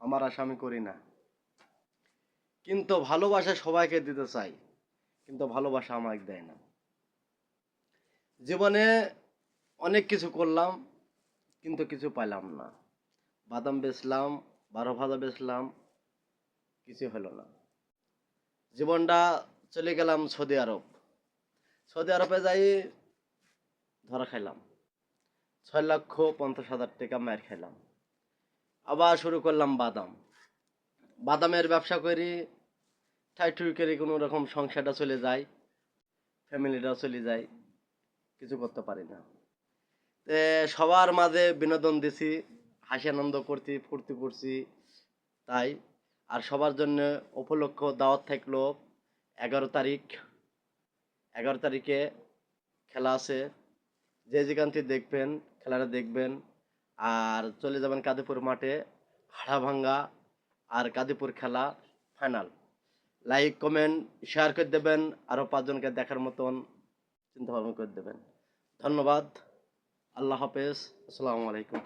আমার আশা আমি করি না, কিন্তু ভালোবাসা সবাইকে দিতে চাই, কিন্তু ভালোবাসা আমাকে দেয় না। জীবনে অনেক কিছু করলাম, কিন্তু কিছু পাইলাম না। বাদাম বেচলাম, 12 ভাজা বেচলাম, কিছু হলো না। জীবনটা চলে গেলাম সৌদি আরব। সৌদি আরবে যাই ধরা খাইলাম, 6,50,000 টাকা মার খাইলাম। আবার শুরু করলাম বাদাম। বাদামের ব্যবসা করি, ঠাই করে কোনো রকম সংসারটা চলে যায়, ফ্যামিলিটাও চলে যায়, কিছু করতে পারি না। সবার মাঝে বিনোদন দিছি, হাসি আনন্দ করছি, ফুর্তি করছি, তাই। আর সবার জন্য উপলক্ষ দাওয়াত থাকলো 11 তারিখ। 11 তারিখে খেলা আছে, যে যেখান থেকে দেখবেন খেলাটা দেখবেন। আর চলে যাবেন কাদিপুর মাঠে, হাড়াভাঙ্গা আর কাদিপুর খেলা ফাইনাল। লাইক কমেন্ট শেয়ার করে দেবেন, আরও 5 জনকে দেখার মতন চিন্তা ভাবনা করে দেবেন। ধন্যবাদ। আল্লাহ হাফেজ। আসসালামু আলাইকুম।